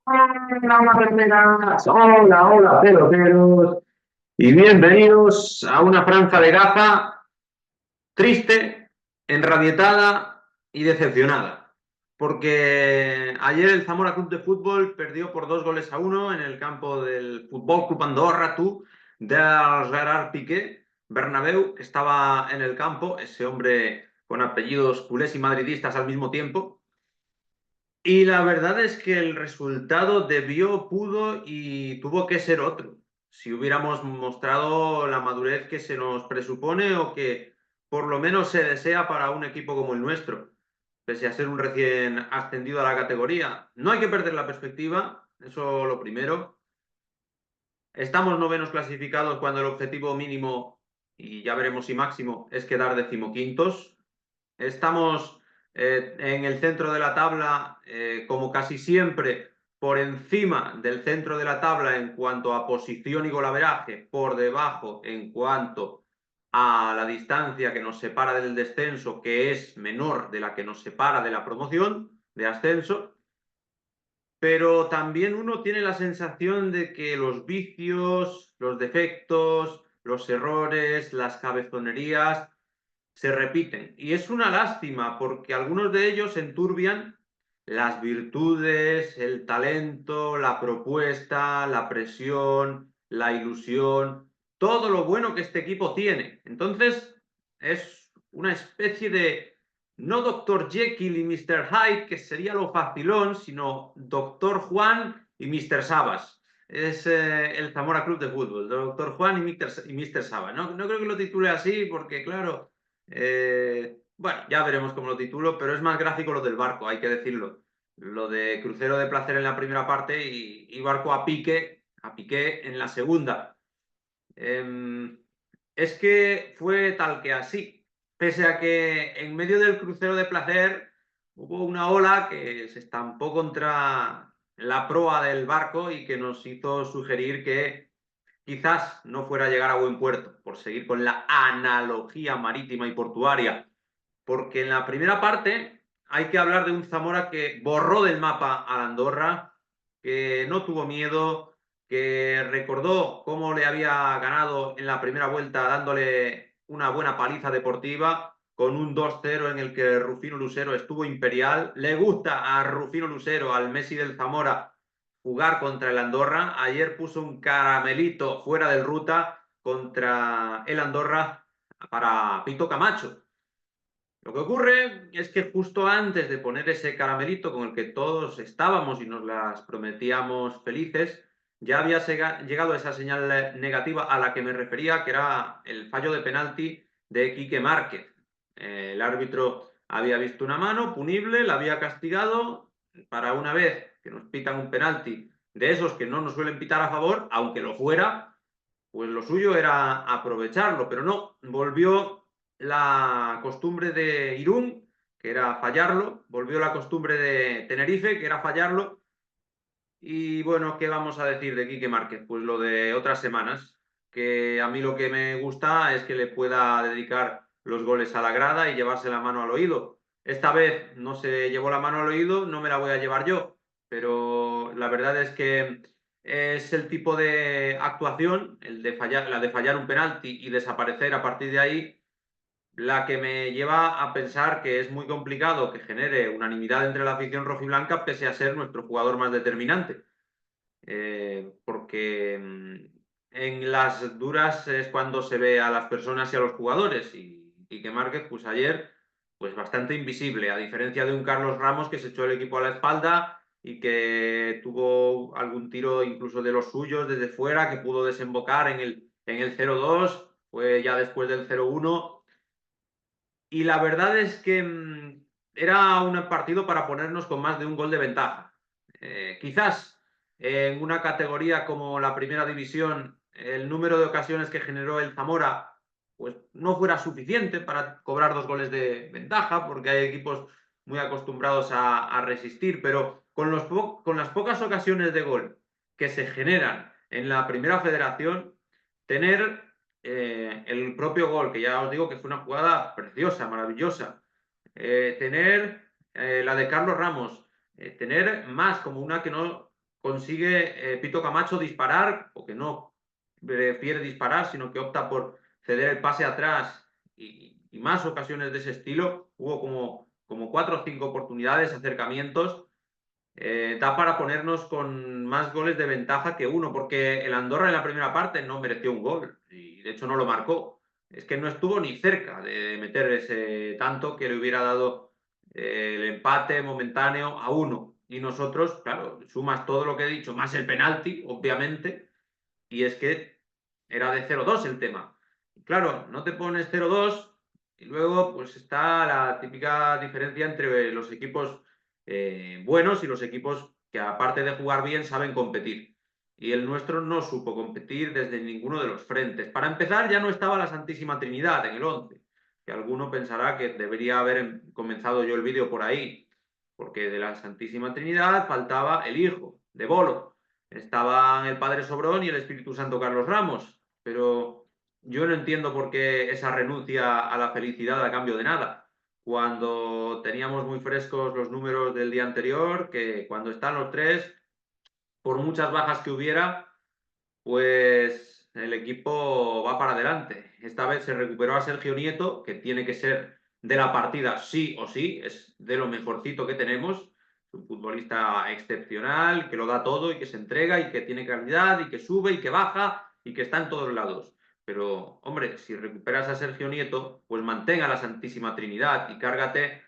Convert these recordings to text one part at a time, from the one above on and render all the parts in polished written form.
Hola, peloteras. Hola, hola, peloteros. Y bienvenidos a una franja de Gaza triste, enrabietada y decepcionada. Porque ayer el Zamora Club de Fútbol perdió por 2-1 en el campo del Futbol Club Andorra, tú, de Gerard Piqué. Bernabéu estaba en el campo, ese hombre con apellidos culés y madridistas al mismo tiempo. Y la verdad es que el resultado debió, pudo y tuvo que ser otro. Si hubiéramos mostrado la madurez que se nos presupone o que por lo menos se desea para un equipo como el nuestro, pese a ser un recién ascendido a la categoría. No hay que perder la perspectiva, eso lo primero. Estamos novenos clasificados cuando el objetivo mínimo, y ya veremos si máximo, es quedar decimoquintos. Estamos en el centro de la tabla, como casi siempre, por encima del centro de la tabla en cuanto a posición y golaveraje, por debajo en cuanto a la distancia que nos separa del descenso, que es menor de la que nos separa de la promoción, de ascenso. Pero también uno tiene la sensación de que los vicios, los defectos, los errores, las cabezonerías se repiten. Y es una lástima porque algunos de ellos enturbian las virtudes, el talento, la propuesta, la presión, la ilusión, todo lo bueno que este equipo tiene. Entonces, es una especie de no Doctor Jekyll y Mr. Hyde, que sería lo facilón, sino Doctor Juan y Mr. Sabas. Es el Zamora Club de Fútbol, Doctor Juan y Mr. Sabas. No creo que lo titule así porque, claro, bueno, ya veremos cómo lo titulo, pero es más gráfico lo del barco, hay que decirlo. Lo de crucero de placer en la primera parte y barco a piqué en la segunda. Eh, es que fue tal que así. Pese a que en medio del crucero de placer hubo una ola que se estampó contra la proa del barco y que nos hizo sugerir que quizás no fuera a llegar a buen puerto, por seguir con la analogía marítima y portuaria, porque en la primera parte hay que hablar de un Zamora que borró del mapa a la Andorra, que no tuvo miedo, que recordó cómo le había ganado en la primera vuelta dándole una buena paliza deportiva con un 2-0 en el que Rufino Lucero estuvo imperial. Le gusta a Rufino Lucero, al Messi del Zamora, jugar contra el Andorra. Ayer puso un caramelito fuera del ruta contra el Andorra para Pito Camacho. Lo que ocurre es que justo antes de poner ese caramelito con el que todos estábamos y nos las prometíamos felices, ya había llegado esa señal negativa a la que me refería, que era el fallo de penalti de Quique Márquez. El árbitro había visto una mano punible, la había castigado. Para una vez que nos pitan un penalti de esos que no nos suelen pitar a favor, aunque lo fuera, pues lo suyo era aprovecharlo, pero no, volvió la costumbre de Irún, que era fallarlo, volvió la costumbre de Tenerife, que era fallarlo, y bueno, ¿qué vamos a decir de Quique Márquez? Pues lo de otras semanas, que a mí lo que me gusta es que le pueda dedicar los goles a la grada y llevarse la mano al oído. Esta vez no se llevó la mano al oído, no me la voy a llevar yo, pero la verdad es que es el tipo de actuación, la de fallar un penalti y desaparecer a partir de ahí, la que me lleva a pensar que es muy complicado que genere unanimidad entre la afición rojiblanca pese a ser nuestro jugador más determinante. Porque en las duras es cuando se ve a las personas y a los jugadores y que Márquez pues ayer pues bastante invisible, a diferencia de un Carlos Ramos que se echó el equipo a la espalda y que tuvo algún tiro incluso de los suyos desde fuera que pudo desembocar en el 0-2, fue ya después del 0-1 y la verdad es que era un partido para ponernos con más de un gol de ventaja. Quizás en una categoría como la primera división, el número de ocasiones que generó el Zamora pues no fuera suficiente para cobrar 2 goles de ventaja, porque hay equipos muy acostumbrados a resistir, pero con las pocas ocasiones de gol que se generan en la primera federación, tener el propio gol, que ya os digo que fue una jugada preciosa, maravillosa. Tener la de Carlos Ramos, tener más como una que no consigue Pito Camacho disparar, o que no prefiere disparar, sino que opta por ceder el pase atrás y más ocasiones de ese estilo. Hubo como 4 o 5 oportunidades, acercamientos. Da para ponernos con más goles de ventaja que uno, porque el Andorra en la primera parte no mereció un gol y de hecho no lo marcó. Es que no estuvo ni cerca de meter ese tanto que le hubiera dado el empate momentáneo a uno. Y nosotros, claro, sumas todo lo que he dicho, más el penalti, obviamente, y es que era de 0-2 el tema. Y claro, no te pones 0-2 y luego pues está la típica diferencia entre los equipos buenos y los equipos que aparte de jugar bien saben competir. Y el nuestro no supo competir desde ninguno de los frentes. Para empezar, ya no estaba la Santísima Trinidad en el 11, que alguno pensará que debería haber comenzado yo el vídeo por ahí, porque de la Santísima Trinidad faltaba el hijo de Bolo. Estaban el Padre Sobrón y el Espíritu Santo Carlos Ramos, pero yo no entiendo por qué esa renuncia a la felicidad a cambio de nada, cuando teníamos muy frescos los números del día anterior, que cuando están los tres, por muchas bajas que hubiera, pues el equipo va para adelante. Esta vez se recuperó a Sergio Nieto, que tiene que ser de la partida sí o sí, es de lo mejorcito que tenemos. Es un futbolista excepcional, que lo da todo y que se entrega y que tiene calidad y que sube y que baja y que está en todos lados. Pero, hombre, si recuperas a Sergio Nieto, pues mantenga la Santísima Trinidad y cárgate.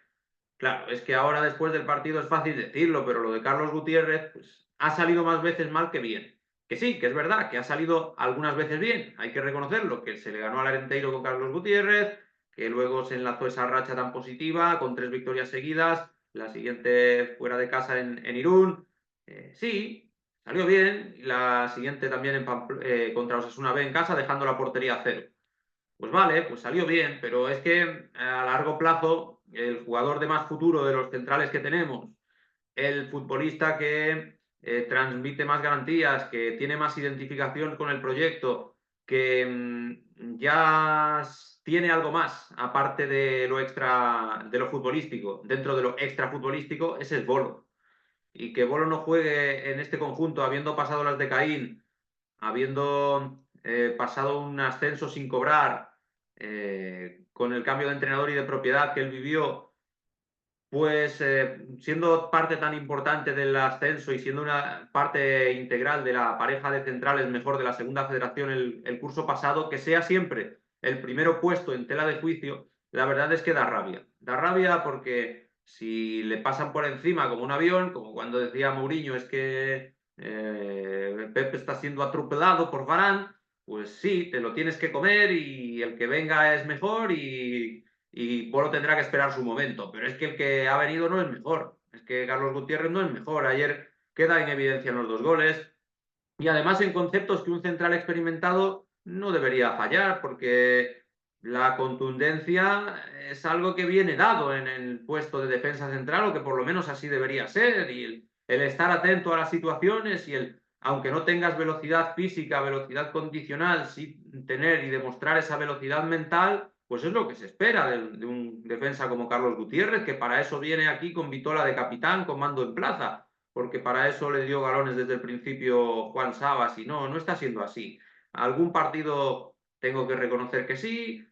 Claro, es que ahora después del partido es fácil decirlo, pero lo de Carlos Gutiérrez pues, ha salido más veces mal que bien. Que sí, que es verdad, que ha salido algunas veces bien, hay que reconocerlo, que se le ganó al Arenteiro con Carlos Gutiérrez, que luego se enlazó esa racha tan positiva con 3 victorias seguidas, la siguiente fuera de casa en Irún. Sí, salió bien, y la siguiente también contra Osasuna B en casa, dejando la portería a cero. Pues vale, pues salió bien, pero es que a largo plazo el jugador de más futuro de los centrales que tenemos, el futbolista que transmite más garantías, que tiene más identificación con el proyecto, que ya tiene algo más aparte de lo extra, de lo futbolístico, dentro de lo extra futbolístico, ese es Bolo. Y que Bolo no juegue en este conjunto habiendo pasado las de Caín, habiendo pasado un ascenso sin cobrar, con el cambio de entrenador y de propiedad que él vivió, pues siendo parte tan importante del ascenso y siendo una parte integral de la pareja de centrales mejor de la segunda federación el curso pasado, que sea siempre el primero puesto en tela de juicio, la verdad es que da rabia. Da rabia porque si le pasan por encima como un avión, como cuando decía Mourinho, es que Pepe está siendo atropellado por Varane, pues sí, te lo tienes que comer y el que venga es mejor y Bolo tendrá que esperar su momento. Pero es que el que ha venido no es mejor. Es que Carlos Gutiérrez no es mejor. Ayer queda en evidencia en los 2 goles. Y además en conceptos que un central experimentado no debería fallar, porque la contundencia es algo que viene dado en el puesto de defensa central, o que por lo menos así debería ser. Y el estar atento a las situaciones y aunque no tengas velocidad física, velocidad condicional, sí tener y demostrar esa velocidad mental, pues es lo que se espera de un defensa como Carlos Gutiérrez, que para eso viene aquí con vitola de capitán, con mando en plaza, porque para eso le dio galones desde el principio Juan Sabas y no, no está siendo así. Algún partido tengo que reconocer que sí.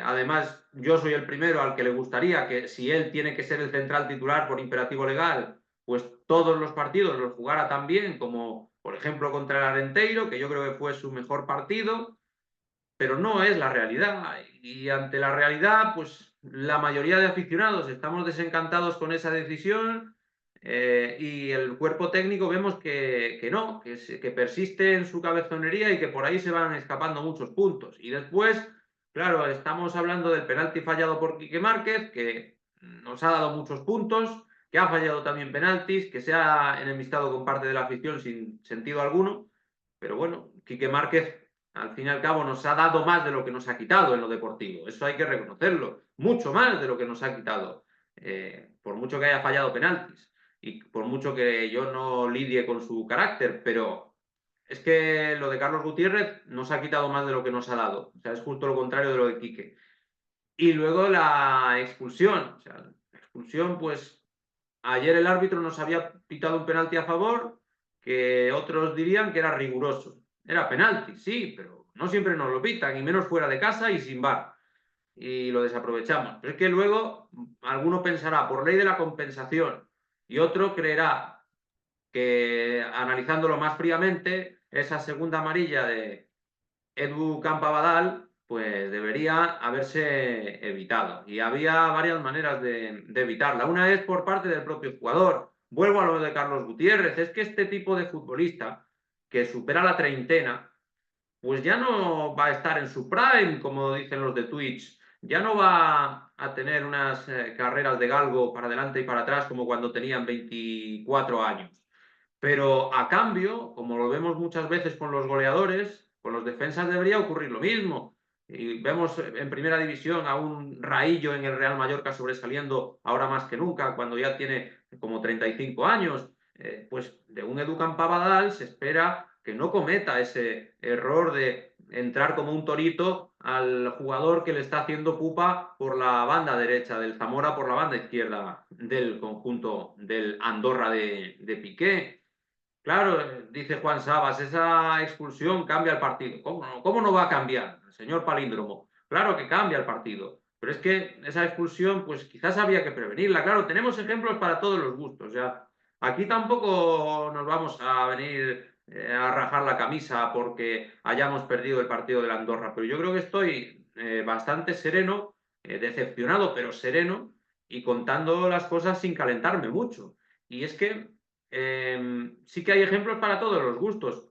Además, yo soy el primero al que le gustaría que si él tiene que ser el central titular por imperativo legal, pues todos los partidos los jugara tan bien como, por ejemplo, contra el Arenteiro, que yo creo que fue su mejor partido, pero no es la realidad. Y ante la realidad, pues la mayoría de aficionados estamos desencantados con esa decisión, y el cuerpo técnico vemos que no, que persiste en su cabezonería y que por ahí se van escapando muchos puntos. Y después, claro, estamos hablando del penalti fallado por Quique Márquez, que nos ha dado muchos puntos, que ha fallado también penaltis, que se ha enemistado con parte de la afición sin sentido alguno. Pero bueno, Quique Márquez al fin y al cabo nos ha dado más de lo que nos ha quitado en lo deportivo. Eso hay que reconocerlo. Mucho más de lo que nos ha quitado. Por mucho que haya fallado penaltis y por mucho que yo no lidie con su carácter, pero es que lo de Carlos Gutiérrez nos ha quitado más de lo que nos ha dado. O sea, es justo lo contrario de lo de Quique. Y luego la expulsión. O sea, la expulsión, pues ayer el árbitro nos había pitado un penalti a favor, que otros dirían que era riguroso. Era penalti, sí, pero no siempre nos lo pitan, y menos fuera de casa y sin VAR. Y lo desaprovechamos. Pero es que luego alguno pensará por ley de la compensación y otro creerá que, analizándolo más fríamente, esa segunda amarilla de Edu Campabadal pues debería haberse evitado. Y había varias maneras de evitarla. Una es por parte del propio jugador. Vuelvo a lo de Carlos Gutiérrez. Es que este tipo de futbolista que supera la treintena, pues ya no va a estar en su prime, como dicen los de Twitch. Ya no va a tener unas carreras de galgo para adelante y para atrás como cuando tenían 24 años. Pero a cambio, como lo vemos muchas veces con los goleadores, con los defensas debería ocurrir lo mismo. Y vemos en primera división a un Raillo en el Real Mallorca sobresaliendo ahora más que nunca, cuando ya tiene como 35 años. Pues de un Edu Campabadal se espera que no cometa ese error de entrar como un torito al jugador que le está haciendo pupa por la banda derecha del Zamora, por la banda izquierda del conjunto del Andorra de Piqué. Claro, dice Juan Sabas, esa expulsión cambia el partido. ¿Cómo no va a cambiar, señor Palíndromo? Claro que cambia el partido. Pero es que esa expulsión, pues quizás había que prevenirla. Claro, tenemos ejemplos para todos los gustos. Ya. Aquí tampoco nos vamos a venir a rajar la camisa porque hayamos perdido el partido de la Andorra. Pero yo creo que estoy bastante sereno, decepcionado, pero sereno, y contando las cosas sin calentarme mucho. Y es que sí que hay ejemplos para todos los gustos,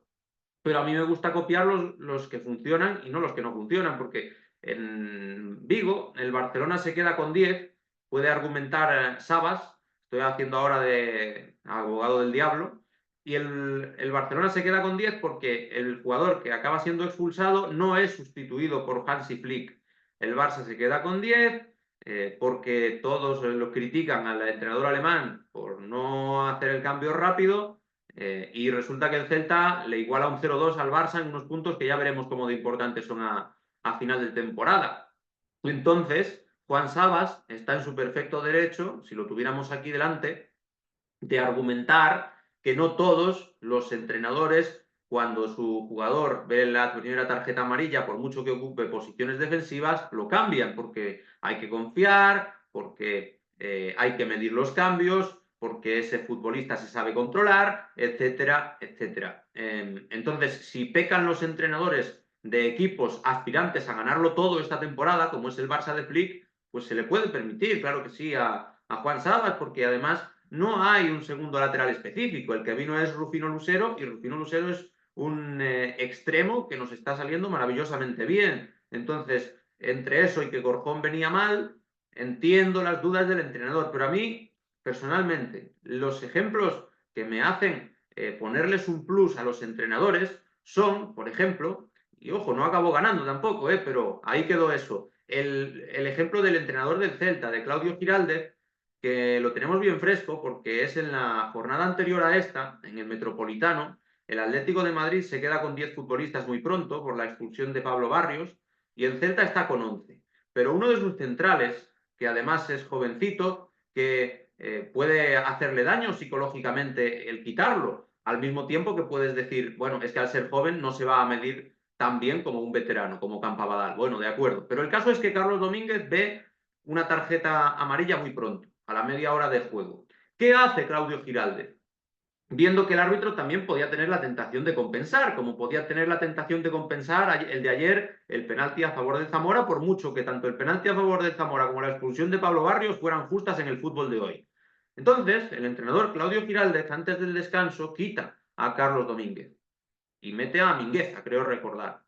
pero a mí me gusta copiar los que funcionan y no los que no funcionan, porque en Vigo el Barcelona se queda con 10, puede argumentar Sabas, estoy haciendo ahora de abogado del diablo, y el Barcelona se queda con 10 porque el jugador que acaba siendo expulsado no es sustituido por Hansi Flick. El Barça se queda con 10 porque todos lo critican al entrenador alemán por no hacer el cambio rápido, y resulta que el Celta le iguala un 0-2 al Barça en unos puntos que ya veremos cómo de importantes son a final de temporada. Entonces, Juan Sabas está en su perfecto derecho, si lo tuviéramos aquí delante, de argumentar que no todos los entrenadores, cuando su jugador ve la primera tarjeta amarilla, por mucho que ocupe posiciones defensivas, lo cambian, porque hay que confiar, porque hay que medir los cambios, porque ese futbolista se sabe controlar, etcétera, etcétera. Entonces, si pecan los entrenadores de equipos aspirantes a ganarlo todo esta temporada, como es el Barça de Flick, pues se le puede permitir, claro que sí, a Juan Sabas, porque además no hay un segundo lateral específico. El que vino es Rufino Lucero, y Rufino Lucero es un extremo que nos está saliendo maravillosamente bien. Entonces, entre eso y que Gorjón venía mal, entiendo las dudas del entrenador, pero a mí, personalmente, los ejemplos que me hacen ponerles un plus a los entrenadores son, por ejemplo, y ojo, no acabó ganando tampoco, pero ahí quedó eso. El ejemplo del entrenador del Celta, de Claudio Giraldez, que lo tenemos bien fresco porque es en la jornada anterior a esta, en el Metropolitano, el Atlético de Madrid se queda con 10 futbolistas muy pronto por la expulsión de Pablo Barrios, y el Celta está con 11. Pero uno de sus centrales, que además es jovencito, que puede hacerle daño psicológicamente el quitarlo, al mismo tiempo que puedes decir, bueno, es que al ser joven no se va a medir tan bien como un veterano, como Campabadal. Bueno, de acuerdo. Pero el caso es que Carlos Domínguez ve una tarjeta amarilla muy pronto, a la media hora de juego. ¿Qué hace Claudio Giraldez? Viendo que el árbitro también podía tener la tentación de compensar, como podía tener la tentación de compensar el de ayer, el penalti a favor del Zamora, por mucho que tanto el penalti a favor del Zamora como la expulsión de Pablo Barrios fueran justas en el fútbol de hoy. Entonces, el entrenador Claudio Giraldez, antes del descanso, quita a Carlos Domínguez y mete a Mingueza, creo recordar.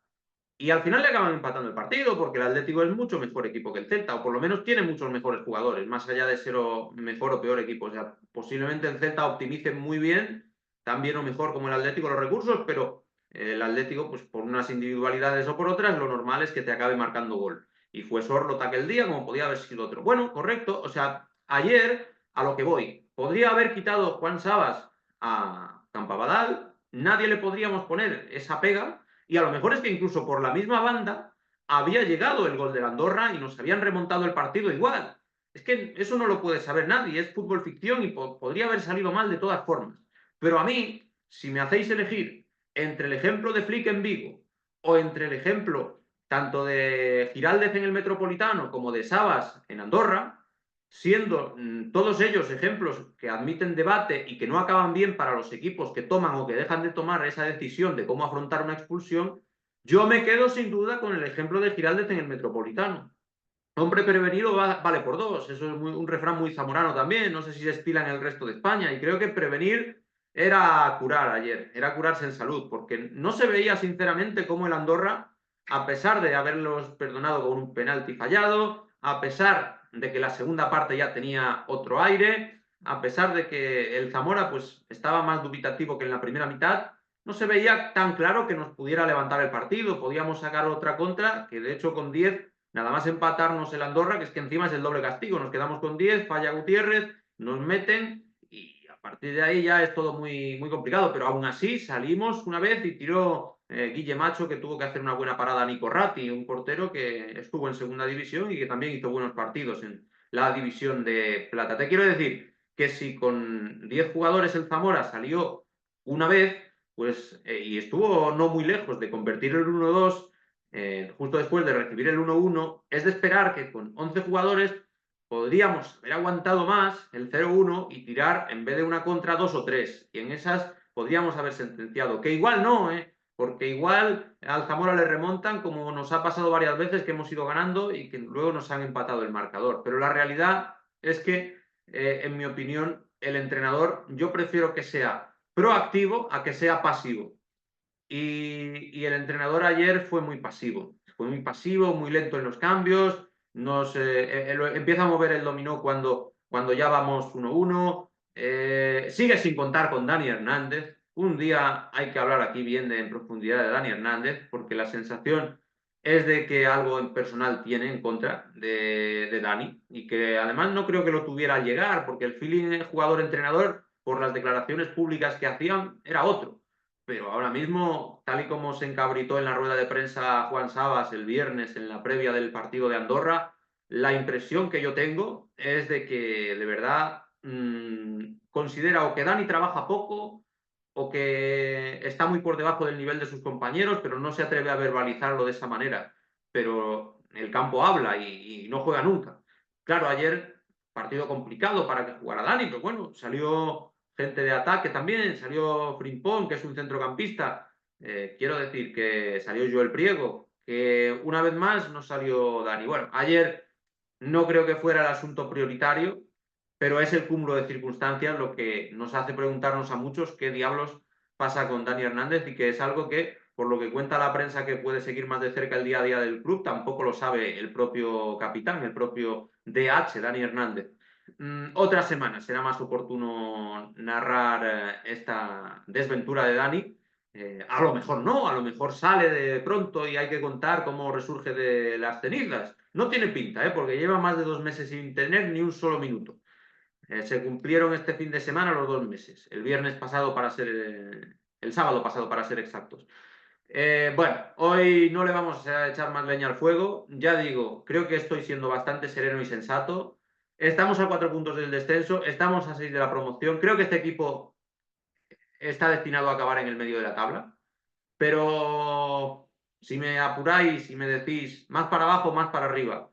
Y al final le acaban empatando el partido porque el Atlético es mucho mejor equipo que el Celta, o por lo menos tiene muchos mejores jugadores, más allá de ser mejor o peor equipo. O sea, posiblemente el Celta optimice muy bien, tan bien o mejor como el Atlético los recursos, pero el Atlético, pues por unas individualidades o por otras, lo normal es que te acabe marcando gol. Y fue Sorlot aquel día, como podía haber sido otro. Bueno, correcto. O sea, ayer, a lo que voy, podría haber quitado Juan Sabas a Campabadal, nadie le podríamos poner esa pega, y a lo mejor es que incluso por la misma banda había llegado el gol de la Andorra y nos habían remontado el partido igual. Es que eso no lo puede saber nadie, es fútbol ficción y podría haber salido mal de todas formas. Pero a mí, si me hacéis elegir entre el ejemplo de Flick en Vigo o entre el ejemplo tanto de Giraldez en el Metropolitano como de Sabas en Andorra, siendo todos ellos ejemplos que admiten debate y que no acaban bien para los equipos que toman o que dejan de tomar esa decisión de cómo afrontar una expulsión, yo me quedo sin duda con el ejemplo de Giraldez en el Metropolitano. Hombre prevenido vale por dos. Eso es un refrán muy zamorano también. No sé si se estila en el resto de España. Y creo que prevenir era curar ayer, era curarse en salud, porque no se veía sinceramente cómo el Andorra, a pesar de haberlos perdonado con un penalti fallado, a pesar de que la segunda parte ya tenía otro aire, a pesar de que el Zamora pues estaba más dubitativo que en la primera mitad, no se veía tan claro que nos pudiera levantar el partido. Podíamos sacar otra contra, que de hecho con 10 nada más empatarnos el Andorra, que es que encima es el doble castigo. Nos quedamos con 10, falla Gutiérrez, nos meten y a partir de ahí ya es todo muy, muy complicado. Pero aún así salimos una vez y tiró Guille Macho, que tuvo que hacer una buena parada a Nico Ratti, un portero que estuvo en segunda división y que también hizo buenos partidos en la división de plata. Te quiero decir que si con 10 jugadores el Zamora salió una vez, pues, y estuvo no muy lejos de convertir el 1-2 justo después de recibir el 1-1, es de esperar que con 11 jugadores podríamos haber aguantado más el 0-1 y tirar en vez de una contra 2 o 3. Y en esas podríamos haber sentenciado. Que igual no, porque igual al Zamora le remontan, como nos ha pasado varias veces que hemos ido ganando y que luego nos han empatado el marcador. Pero la realidad es que, en mi opinión, el entrenador, yo prefiero que sea proactivo a que sea pasivo. Y el entrenador ayer fue muy pasivo, muy lento en los cambios, empieza a mover el dominó cuando ya vamos 1-1, sigue sin contar con Dani Hernández. Un día hay que hablar aquí bien en profundidad de Dani Hernández, porque la sensación es de que algo en personal tiene en contra de Dani y que además no creo que lo tuviera al llegar, porque el feeling jugador-entrenador, por las declaraciones públicas que hacían, era otro. Pero ahora mismo, tal y como se encabritó en la rueda de prensa Juan Sabas el viernes en la previa del partido de Andorra, la impresión que yo tengo es de que de verdad considera o que Dani trabaja poco o que está muy por debajo del nivel de sus compañeros, pero no se atreve a verbalizarlo de esa manera. Pero el campo habla y no juega nunca. Claro, ayer partido complicado para que jugara Dani, pero bueno, salió gente de ataque también, salió Frimpong, que es un centrocampista, quiero decir que salió Joel Priego, que una vez más no salió Dani. Bueno, ayer no creo que fuera el asunto prioritario, pero es el cúmulo de circunstancias lo que nos hace preguntarnos a muchos qué diablos pasa con Dani Hernández y que es algo que, por lo que cuenta la prensa que puede seguir más de cerca el día a día del club, tampoco lo sabe el propio capitán, el propio DH, Dani Hernández. Otra semana será más oportuno narrar esta desventura de Dani. A lo mejor no, a lo mejor sale de pronto y hay que contar cómo resurge de las cenizas. No tiene pinta, porque lleva más de 2 meses sin tener ni un solo minuto. Se cumplieron este fin de semana los 2 meses, el viernes pasado para ser, el sábado pasado para ser exactos. Bueno, hoy no le vamos a echar más leña al fuego. Ya digo, creo que estoy siendo bastante sereno y sensato. Estamos a 4 puntos del descenso, estamos a 6 de la promoción. Creo que este equipo está destinado a acabar en el medio de la tabla. Pero si me apuráis y me decís más para abajo, más para arriba.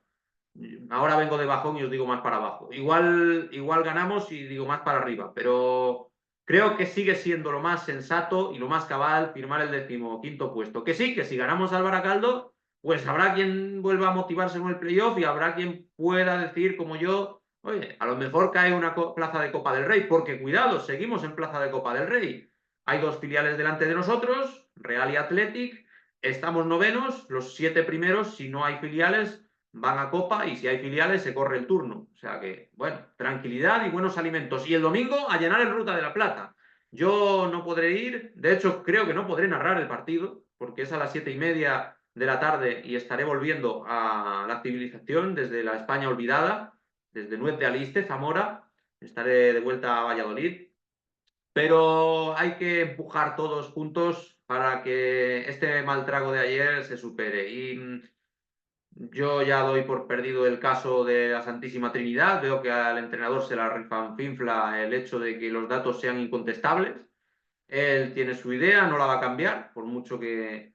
Ahora vengo de bajón y os digo más para abajo. Igual ganamos y digo más para arriba, pero creo que sigue siendo lo más sensato y lo más cabal firmar el 15º puesto. Que sí, que si ganamos al Baracaldo, pues habrá quien vuelva a motivarse con el playoff y habrá quien pueda decir, como yo, oye, a lo mejor cae una plaza de Copa del Rey, porque cuidado, seguimos en plaza de Copa del Rey. Hay 2 filiales delante de nosotros, Real y Athletic, estamos novenos, los 7 primeros, si no hay filiales, van a Copa y si hay filiales se corre el turno. O sea que, bueno, tranquilidad y buenos alimentos. Y el domingo a llenar el Ruta de la Plata. Yo no podré ir, de hecho creo que no podré narrar el partido, porque es a las 7:30 de la tarde y estaré volviendo a la civilización desde la España olvidada, desde Nuez de Aliste, Zamora. Estaré de vuelta a Valladolid. Pero hay que empujar todos juntos para que este mal trago de ayer se supere. Y yo ya doy por perdido el caso de la Santísima Trinidad. Veo que al entrenador se la refanfinfla el hecho de que los datos sean incontestables. Él tiene su idea, no la va a cambiar, por mucho que...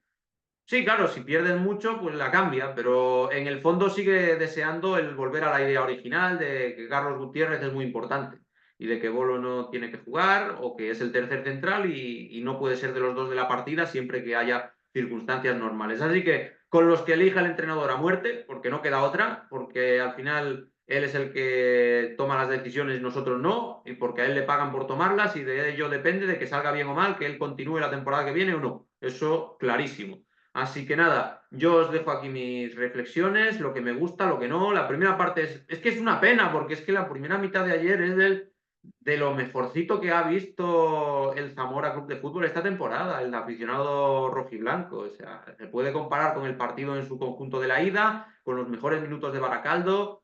Sí, claro, si pierden mucho, pues la cambia, pero en el fondo sigue deseando el volver a la idea original de que Carlos Gutiérrez es muy importante y de que Bolo no tiene que jugar o que es el tercer central y no puede ser de los dos de la partida siempre que haya circunstancias normales. Así que con los que elija el entrenador a muerte, porque no queda otra, porque al final él es el que toma las decisiones y nosotros no, y porque a él le pagan por tomarlas y de ello depende de que salga bien o mal, que él continúe la temporada que viene o no. Eso clarísimo. Así que nada, yo os dejo aquí mis reflexiones, lo que me gusta, lo que no. La primera parte es que es una pena, porque es que la primera mitad de ayer es de lo mejorcito que ha visto el Zamora Club de Fútbol esta temporada, el aficionado rojiblanco. O sea, se puede comparar con el partido en su conjunto de la ida, con los mejores minutos de Baracaldo,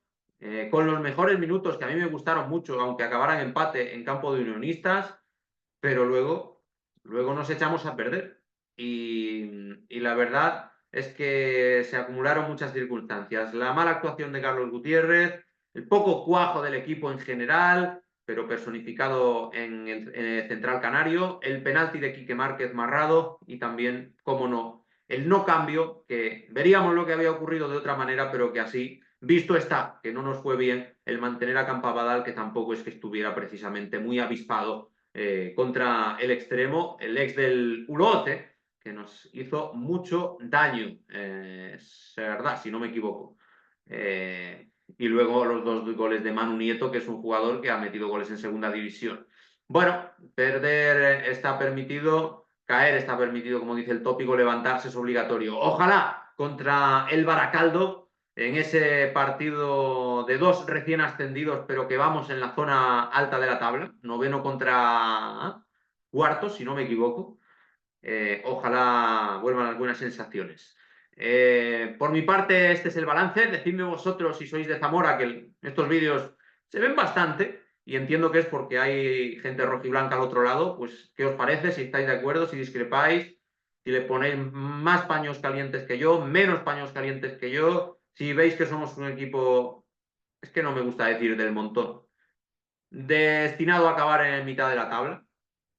con los mejores minutos que a mí me gustaron mucho, aunque acabaran empate en campo de Unionistas, pero luego nos echamos a perder. Y la verdad es que se acumularon muchas circunstancias. La mala actuación de Carlos Gutiérrez, el poco cuajo del equipo en general, pero personificado en el central canario, el penalti de Quique Márquez marrado y también, cómo no, el no cambio, que veríamos lo que había ocurrido de otra manera, pero que así, visto está, que no nos fue bien el mantener a Campabadal, que tampoco es que estuviera precisamente muy avispado contra el extremo, el ex del Ulote, que nos hizo mucho daño, es verdad, si no me equivoco. Y luego los dos goles de Manu Nieto, que es un jugador que ha metido goles en segunda división. Bueno, perder está permitido, caer está permitido, como dice el tópico, levantarse es obligatorio. Ojalá contra el Baracaldo, en ese partido de dos recién ascendidos, pero que vamos en la zona alta de la tabla, noveno contra cuarto, si no me equivoco. Ojalá vuelvan algunas sensaciones. Por mi parte, este es el balance. Decidme vosotros si sois de Zamora, que estos vídeos se ven bastante y entiendo que es porque hay gente rojiblanca al otro lado. Pues, ¿qué os parece? Si estáis de acuerdo, si discrepáis, si le ponéis más paños calientes que yo, menos paños calientes que yo, si veis que somos un equipo, es que no me gusta decir del montón, destinado a acabar en mitad de la tabla,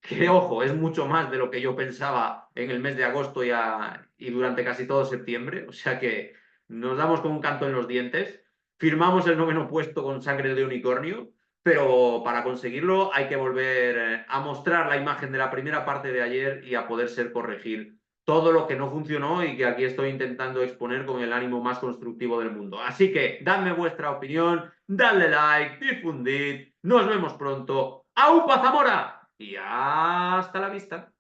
que ojo, es mucho más de lo que yo pensaba en el mes de agosto y durante casi todo septiembre, o sea que nos damos con un canto en los dientes, firmamos el noveno puesto con sangre de unicornio, pero para conseguirlo hay que volver a mostrar la imagen de la primera parte de ayer y a poder ser corregir todo lo que no funcionó y que aquí estoy intentando exponer con el ánimo más constructivo del mundo. Así que dadme vuestra opinión, dadle like, difundid, nos vemos pronto. ¡Aupa Zamora! Y hasta la vista.